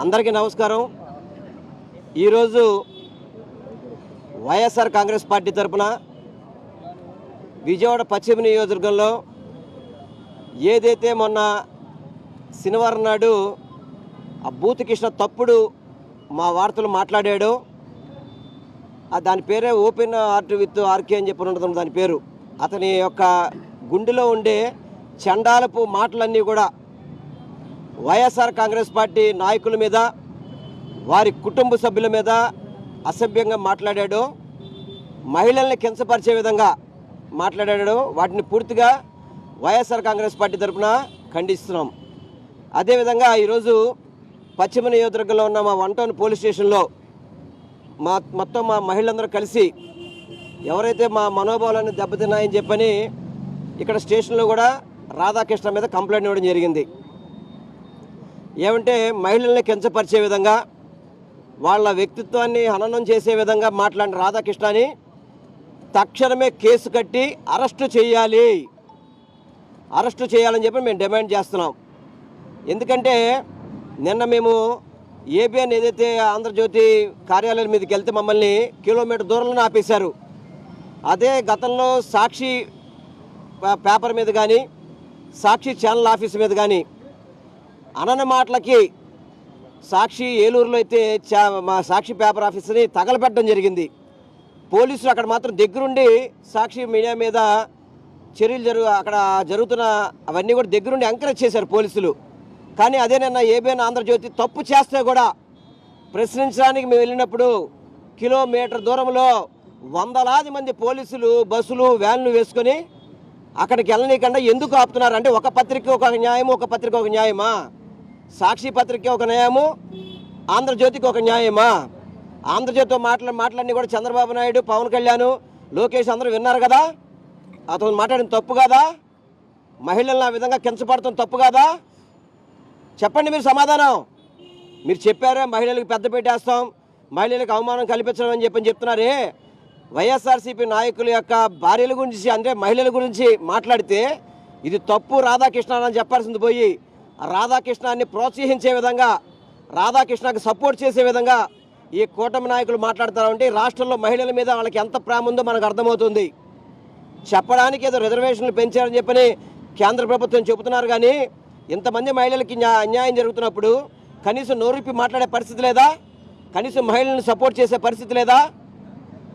అందరికీ నమస్కారం. ఈరోజు వైఎస్ఆర్ కాంగ్రెస్ పార్టీ తరఫున విజయవాడ పశ్చిమ నియోజకవర్గంలో ఏదైతే మొన్న శనివారం నాడు ఆ బూత్ కృష్ణ తప్పుడు మా వార్తలు మాట్లాడాడో దాని పేరే ఓపెన్ ఆర్ట్ విత్ ఆర్కే అని చెప్పి ఉంటుంది. దాని పేరు అతని యొక్క గుండెలో ఉండే చండాలపు మాటలన్నీ కూడా వైఎస్ఆర్ కాంగ్రెస్ పార్టీ నాయకుల మీద, వారి కుటుంబ సభ్యుల మీద అసభ్యంగా మాట్లాడాడు, మహిళల్ని కించపరిచే విధంగా మాట్లాడాడు. వాటిని పూర్తిగా వైఎస్ఆర్ కాంగ్రెస్ పార్టీ తరఫున ఖండిస్తున్నాం. అదేవిధంగా ఈరోజు పశ్చిమ నియోజకవర్గంలో ఉన్న మా 1 టౌన్ పోలీస్ స్టేషన్లో మొత్తం మా మహిళలందరూ కలిసి ఎవరైతే మా మనోభావాలను దెబ్బతిన్నాయని చెప్పని ఇక్కడ స్టేషన్లో కూడా రాధాకృష్ణ మీద కంప్లైంట్ ఇవ్వడం జరిగింది. ఏమంటే మహిళల్ని కించపరిచే విధంగా, వాళ్ళ వ్యక్తిత్వాన్ని హననం చేసే విధంగా మాట్లాడిన రాధాకృష్ణని తక్షణమే కేసు కట్టి అరెస్టు చేయాలని చెప్పి మేము డిమాండ్ చేస్తున్నాం. ఎందుకంటే నిన్న మేము ఏబిఎన్ ఏదైతే ఆంధ్రజ్యోతి కార్యాలయం మీదకి వెళ్తే మమ్మల్ని కిలోమీటర్ దూరంలో ఆపేశారు. అదే గతంలో సాక్షి పేపర్ మీద కానీ, సాక్షి ఛానల్ ఆఫీస్ మీద కానీ అనన మాటలకి సాక్షి ఏలూరులో అయితే మా సాక్షి పేపర్ ఆఫీస్ని తగలబెట్టడం జరిగింది. పోలీసులు అక్కడ మాత్రం దగ్గరుండి సాక్షి మీడియా మీద చర్యలు అక్కడ జరుగుతున్న అవన్నీ కూడా దగ్గరుండి ఎంకరేజ్ చేశారు పోలీసులు. కానీ అదే నిన్న ఏబిఎన్ ఆంధ్రజ్యోతి తప్పు చేస్తే కూడా ప్రశ్నించడానికి మేము వెళ్ళినప్పుడు కిలోమీటర్ దూరంలో వందలాది మంది పోలీసులు బస్సులు వ్యాన్లు వేసుకొని అక్కడికి వెళ్ళనీయకుండా ఎందుకు ఆపుతున్నారు అంటే, ఒక పత్రిక ఒక న్యాయము, ఒక పత్రిక ఒక న్యాయమా? సాక్షి పత్రిక ఒక న్యాయము, ఆంధ్రజ్యోతికి ఒక న్యాయమా? ఆంధ్రజ్యోతితో మాటలన్నీ కూడా చంద్రబాబు నాయుడు, పవన్ కళ్యాణ్, లోకేష్ అందరూ విన్నారు కదా. అతను మాట్లాడిన తప్పు కాదా? మహిళలను ఆ విధంగా కించపడటం తప్పు కాదా? చెప్పండి మీరు సమాధానం. మీరు చెప్పారే మహిళలకు పెద్ద పెట్టేస్తాం, మహిళలకు అవమానం కల్పించడం అని చెప్తున్నారే. వైఎస్ఆర్సీపీ నాయకుల యొక్క భార్యల గురించి అంటే మహిళల గురించి మాట్లాడితే ఇది తప్పు రాధాకృష్ణ అని చెప్పాల్సింది పోయి, రాధాకృష్ణాన్ని ప్రోత్సహించే విధంగా, రాధాకృష్ణకి సపోర్ట్ చేసే విధంగా ఈ కూటమి నాయకులు మాట్లాడుతారంటే రాష్ట్రంలో మహిళల మీద వాళ్ళకి ఎంత ప్రేమ ఉందో మనకు అర్థమవుతుంది. చెప్పడానికి ఏదో రిజర్వేషన్లు పెంచారని చెప్పని కేంద్ర ప్రభుత్వం చెబుతున్నారు, కానీ ఇంతమంది మహిళలకి అన్యాయం జరుగుతున్నప్పుడు కనీసం నోరుప్పి మాట్లాడే పరిస్థితి లేదా? కనీసం మహిళలను సపోర్ట్ చేసే పరిస్థితి లేదా?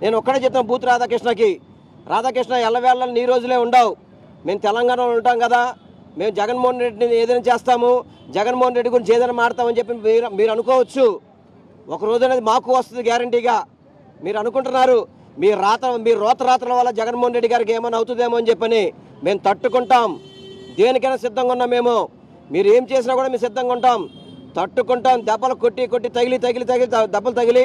నేను ఒక్కడే చెప్తాను బూత్ రాధాకృష్ణ ఎల్లవేళ్ళని నీ రోజులే ఉండవు. మేము తెలంగాణలో ఉంటాం కదా, మేము జగన్మోహన్ రెడ్డిని ఏదైనా చేస్తాము, జగన్మోహన్ రెడ్డి గురించి ఏదైనా మాడతామని చెప్పి మీరు అనుకోవచ్చు. ఒక రోజు అనేది మాకు వస్తుంది గ్యారంటీగా. మీరు అనుకుంటున్నారు మీ రోతరాత్రల వల్ల జగన్మోహన్ రెడ్డి గారికి ఏమైనా అవుతుందేమో అని చెప్పని. మేము తట్టుకుంటాం, దేనికైనా సిద్ధంగా ఉన్నాం. మేము మీరు ఏం చేసినా కూడా మేము సిద్ధంగా ఉంటాం, తట్టుకుంటాం. దెబ్బలు కొట్టి తగిలి దెబ్బలు తగిలి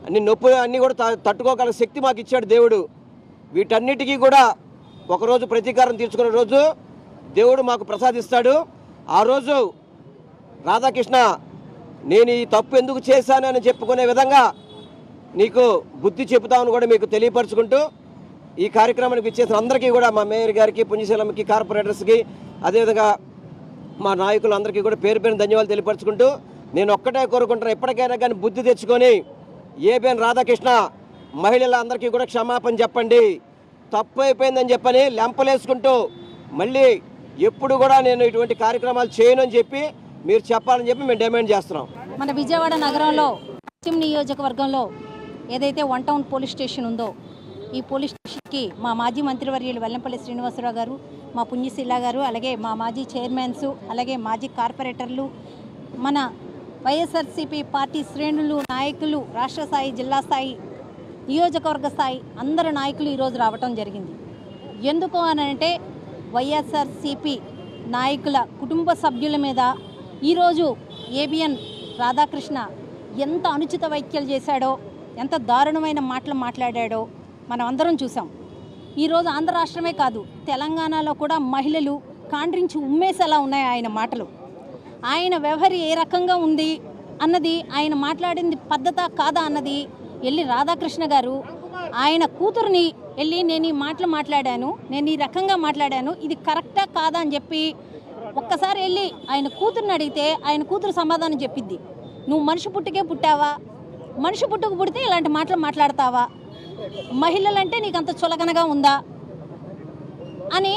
అన్ని నొప్పులు అన్నీ కూడా తట్టుకోగల శక్తి మాకు ఇచ్చాడు దేవుడు. వీటన్నిటికీ కూడా ఒకరోజు ప్రతీకారం తీర్చుకునే రోజు దేవుడు మాకు ప్రసాదిస్తాడు. ఆ రోజు రాధాకృష్ణ నేను ఈ తప్పు ఎందుకు చేశానని చెప్పుకునే విధంగా నీకు బుద్ధి చెబుతామని కూడా మీకు తెలియపరచుకుంటూ, ఈ కార్యక్రమానికి ఇచ్చేసిన అందరికీ కూడా, మా మేయర్ గారికి, పుణ్యశీలంకి, కార్పొరేటర్స్కి, అదేవిధంగా మా నాయకులందరికీ కూడా పేరు పేరు ధన్యవాదాలు తెలియపరచుకుంటూ, నేను ఒక్కటే కోరుకుంటున్నా, ఎప్పటికైనా కానీ బుద్ధి తెచ్చుకొని ఏబిఎన్ రాధాకృష్ణ మహిళలందరికీ కూడా క్షమాపణ చెప్పండి. తప్పు అయిపోయిందని చెప్పని లెంపలేసుకుంటూ మళ్ళీ ఎప్పుడు కూడా నేను ఇటువంటి కార్యక్రమాలు చేయను అని చెప్పి మీరు చెప్పాలని చెప్పి మేము డిమాండ్ చేస్తున్నాం. మన విజయవాడ నగరంలో పశ్చిమ నియోజకవర్గంలో ఏదైతే 1 టౌన్ పోలీస్ స్టేషన్ ఉందో, ఈ పోలీస్ స్టేషన్కి మా మాజీ మంత్రివర్యులు వెల్లంపల్లి శ్రీనివాసరావు గారు, మా పుణ్యశీల గారు, అలాగే మా మాజీ చైర్మన్స్, అలాగే మాజీ కార్పొరేటర్లు, మన వైఎస్ఆర్సీపీ పార్టీ శ్రేణులు, నాయకులు, రాష్ట్ర స్థాయి, జిల్లా స్థాయి, నియోజకవర్గ స్థాయి అందరు నాయకులు ఈరోజు రావటం జరిగింది. ఎందుకు అనంటే వైఎస్ఆర్సీపీ నాయకుల కుటుంబ సభ్యుల మీద ఈరోజు ఏబిఎన్ రాధాకృష్ణ ఎంత అనుచిత వ్యాఖ్యలు చేశాడో, ఎంత దారుణమైన మాటలు మాట్లాడాడో మనం అందరం చూసాం. ఈరోజు ఆంధ్ర రాష్ట్రమే కాదు, తెలంగాణలో కూడా మహిళలు కాండ్రించి ఉమ్మేసేలా ఉన్నాయి ఆయన మాటలు. ఆయన వ్యవహారం ఏ రకంగా ఉంది అన్నది, ఆయన మాట్లాడింది పద్ధత కాదా అన్నది వెళ్ళి రాధాకృష్ణ గారు ఆయన కూతురుని వెళ్ళి నేను ఈ మాటలు మాట్లాడాను, నేను ఈ రకంగా మాట్లాడాను, ఇది కరెక్టా కాదా అని చెప్పి ఒక్కసారి వెళ్ళి ఆయన కూతురుని అడిగితే ఆయన కూతురు సమాధానం చెప్పిద్ది. నువ్వు మనిషి పుట్టుకే పుట్టావా? మనిషి పుట్టుకు పుడితే ఇలాంటి మాటలు మాట్లాడతావా? మహిళలంటే నీకు అంత చులకనగా ఉందా అని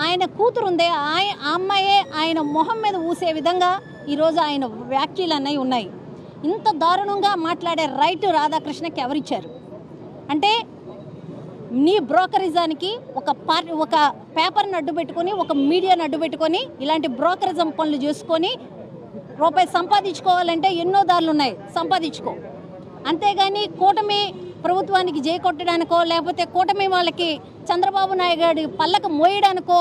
ఆయన కూతురు ఉందే ఆ అమ్మాయే ఆయన మొహం మీద ఊసే విధంగా ఈరోజు ఆయన వ్యాఖ్యలు అన్నవి ఉన్నాయి. ఇంత దారుణంగా మాట్లాడే రైట్ రాధాకృష్ణకి ఎవరిచ్చారు? అంటే నీ బ్రోకరిజానికి ఒక పేపర్ని అడ్డు పెట్టుకొని, ఒక మీడియాని అడ్డు పెట్టుకొని ఇలాంటి బ్రోకరిజం పనులు చేసుకొని రూపాయి సంపాదించుకోవాలంటే ఎన్నో దారులు ఉన్నాయి, సంపాదించుకో. అంతేగాని కూటమి ప్రభుత్వానికి జై కొట్టడానికో లేకపోతే కూటమి వాళ్ళకి చంద్రబాబు నాయుడు గారి పల్లక మోయడానికో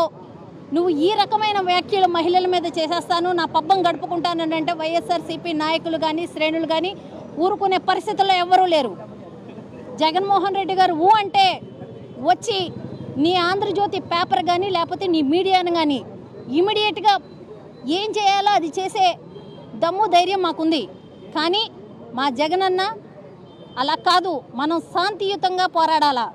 నువ్వు ఈ రకమైన వ్యాఖ్యలు మహిళల మీద చేసేస్తాను, నా పబ్బం గడుపుకుంటానంటే వైఎస్ఆర్సీపీ నాయకులు కానీ శ్రేణులు కానీ ఊరుకునే పరిస్థితుల్లో ఎవ్వరూ లేరు. జగన్మోహన్ రెడ్డి గారు అంటే వచ్చి నీ ఆంధ్రజ్యోతి పేపర్ కానీ లేకపోతే నీ మీడియాను కానీ ఇమీడియట్గా ఏం చేయాలో అది చేసే దమ్ము ధైర్యం మాకుంది. కానీ మా జగనన్న అలా కాదు, మనం శాంతియుతంగా పోరాడాలా.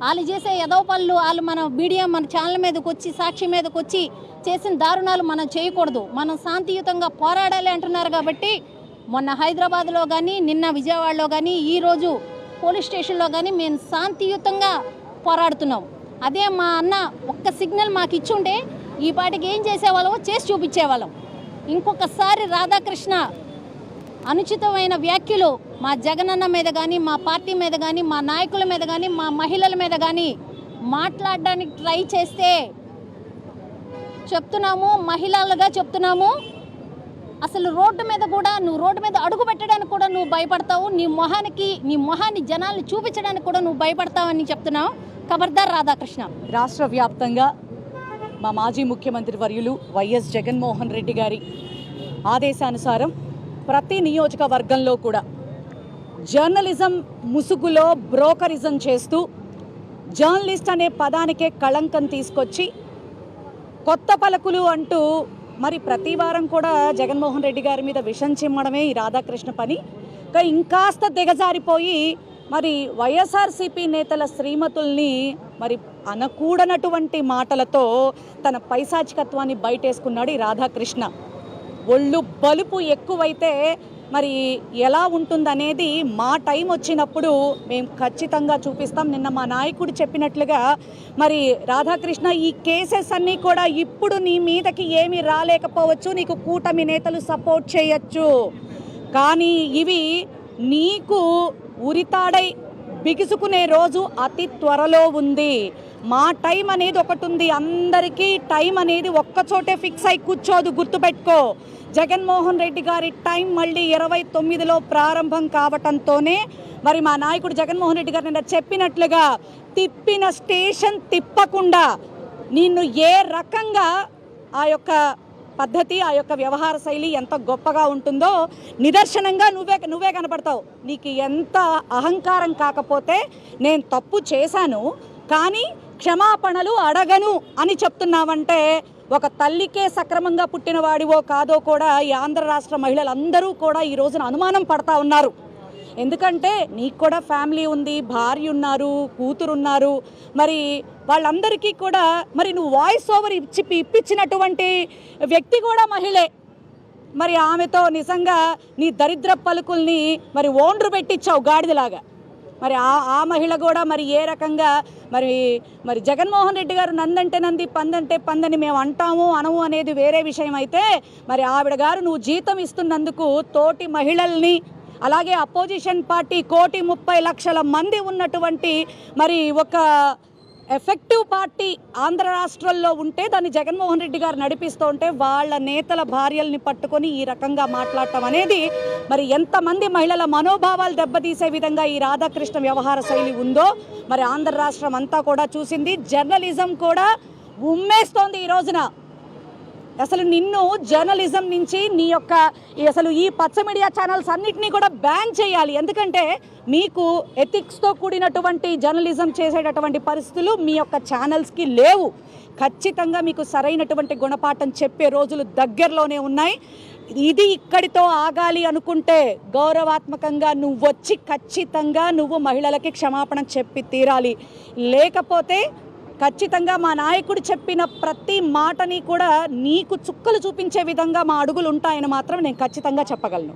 వాళ్ళు చేసే ఎదవ పనులు వాళ్ళు మన మీడియా మన ఛానల్ మీదకి వచ్చి సాక్షి మీదకి వచ్చి చేసిన దారుణాలు మనం చేయకూడదు, మనం శాంతియుతంగా పోరాడాలి అంటున్నారు. కాబట్టి మొన్న హైదరాబాద్లో కానీ నిన్న విజయవాడలో కానీ ఈరోజు పోలీస్ స్టేషన్లో కానీ మేము శాంతియుతంగా పోరాడుతున్నాం. అదే మా అన్న ఒక్క సిగ్నల్ మాకు ఇచ్చుంటే ఈ పాటికి ఏం చేసేవాళ్ళమో చేసి చూపించేవాళ్ళం. ఇంకొకసారి రాధాకృష్ణ అనుచితమైన వ్యాఖ్యలు మా జగనన్న మీద కానీ మా పార్టీ మీద కానీ మా నాయకుల మీద కానీ మా మహిళల మీద కానీ మాట్లాడడానికి ట్రై చేస్తే చెప్తున్నాము, మహిళలుగా చెప్తున్నాము, అసలు రోడ్డు మీద కూడా నువ్వు రోడ్డు మీద అడుగు పెట్టడానికి కూడా నువ్వు భయపడతావు, నీ మొహాన్ని జనాల్ని చూపించడానికి కూడా నువ్వు భయపడతావని చెప్తున్నావు. ఖబర్దార్ రాధాకృష్ణ. రాష్ట్ర వ్యాప్తంగా మా మాజీ ముఖ్యమంత్రి వర్యులు వైఎస్ జగన్మోహన్ రెడ్డి గారి ఆదేశానుసారం ప్రతి నియోజకవర్గంలో కూడా జర్నలిజం ముసుగులో బ్రోకరిజం చేస్తూ జర్నలిస్ట్ అనే పదానికే కళంకం తీసుకొచ్చి కొత్త పలుకులు అంటూ మరి ప్రతి వారం కూడా జగన్మోహన్ రెడ్డి గారి మీద విషం చిమ్మడమే ఈ రాధాకృష్ణ పని. ఇంకాస్త దిగజారిపోయి మరి వైఎస్ఆర్సీపీ నేతల శ్రీమతుల్ని మరి అనకూడనటువంటి మాటలతో తన పైశాచికత్వాన్ని బయటేసుకున్నాడు ఈ రాధాకృష్ణ. ఒళ్ళు బలుపు ఎక్కువైతే మరి ఎలా ఉంటుందనేది మా టైం వచ్చినప్పుడు మేము ఖచ్చితంగా చూపిస్తాం. నిన్న మా నాయకుడు చెప్పినట్లుగా మరి రాధాకృష్ణ ఈ కేసెస్ అన్నీ కూడా ఇప్పుడు నీ మీదకి ఏమీ రాలేకపోవచ్చు, నీకు కూటమి నేతలు సపోర్ట్ చేయొచ్చు, కానీ ఇవి నీకు ఉరితాడై బిగుసుకునే రోజు అతి త్వరలో ఉంది. మా టైం అనేది ఒకటి ఉంది, అందరికీ టైం అనేది ఒక్కచోటే ఫిక్స్ అయి కూర్చోదు, గుర్తుపెట్టుకో. జగన్మోహన్ రెడ్డి గారి టైం మళ్ళీ 29లో ప్రారంభం కావటంతోనే మరి మా నాయకుడు జగన్మోహన్ రెడ్డి గారు నిన్న చెప్పినట్లుగా తిప్పిన స్టేషన్ తిప్పకుండా నిన్ను ఏ రకంగా ఆ యొక్క పద్ధతి ఆ యొక్క వ్యవహార శైలి ఎంత గొప్పగా ఉంటుందో నిదర్శనంగా నువ్వే కనపడతావు. నీకు ఎంత అహంకారం కాకపోతే నేను తప్పు చేశాను కానీ క్షమాపణలు అడగను అని చెప్తున్నావంటే ఒక తల్లికే సక్రమంగా పుట్టిన వాడివో కాదో కూడా ఈ ఆంధ్ర రాష్ట్ర మహిళలందరూ కూడా ఈ రోజున అనుమానం పడతా ఉన్నారు. ఎందుకంటే నీకు కూడా ఫ్యామిలీ ఉంది, భార్య ఉన్నారు, కూతురున్నారు, మరి వాళ్ళందరికీ కూడా మరి నువ్వు వాయిస్ ఓవర్ ఇప్పించినటువంటి వ్యక్తి కూడా మహిళే. మరి ఆమెతో నిజంగా నీ దరిద్ర పలుకుల్ని మరి ఓండ్రు పెట్టించావు గాడిదలాగా. మరి ఆ మహిళ కూడా మరి ఏ రకంగా మరి జగన్మోహన్ రెడ్డి గారు నందంటే నంది పందంటే పందని మేము అంటాము అనము అనేది వేరే విషయం అయితే మరి ఆవిడ గారు నువ్వు జీతం ఇస్తున్నందుకు తోటి మహిళల్ని అలాగే అపోజిషన్ పార్టీ 1,30,00,000 మంది ఉన్నటువంటి మరి ఒక ఎఫెక్టివ్ పార్టీ ఆంధ్ర రాష్ట్రంలో ఉంటే దాన్ని జగన్మోహన్ రెడ్డి గారు నడిపిస్తూ ఉంటే వాళ్ళ నేతల భార్యల్ని పట్టుకొని ఈ రకంగా మాట్లాడటం అనేది మరి ఎంతమంది మహిళల మనోభావాలు దెబ్బతీసే విధంగా ఈ రాధాకృష్ణ వ్యవహార శైలి ఉందో మరి ఆంధ్ర రాష్ట్రం అంతా కూడా చూసింది. జర్నలిజం కూడా ఉమ్మేస్తోంది ఈ రోజున. అసలు నిన్ను జర్నలిజం నుంచి నీ యొక్క అసలు ఈ పచ్చ మీడియా ఛానల్స్ అన్నిటినీ కూడా బ్యాన్ చేయాలి. ఎందుకంటే మీకు ఎథిక్స్తో కూడినటువంటి జర్నలిజం చేసేటటువంటి పరిస్థితులు మీ యొక్క ఛానల్స్కి లేవు. ఖచ్చితంగా మీకు సరైనటువంటి గుణపాఠం చెప్పే రోజులు దగ్గరలోనే ఉన్నాయి. ఇది ఇక్కడితో ఆగాలి అనుకుంటే గౌరవాత్మకంగా నువ్వు వచ్చి ఖచ్చితంగా నువ్వు మహిళలకి క్షమాపణ చెప్పి తీరాలి. లేకపోతే ఖచ్చితంగా మా నాయకుడు చెప్పిన ప్రతి మాటని కూడా నీకు చుక్కలు చూపించే విధంగా మా అడుగులు ఉంటాయని మాత్రం నేను ఖచ్చితంగా చెప్పగలను.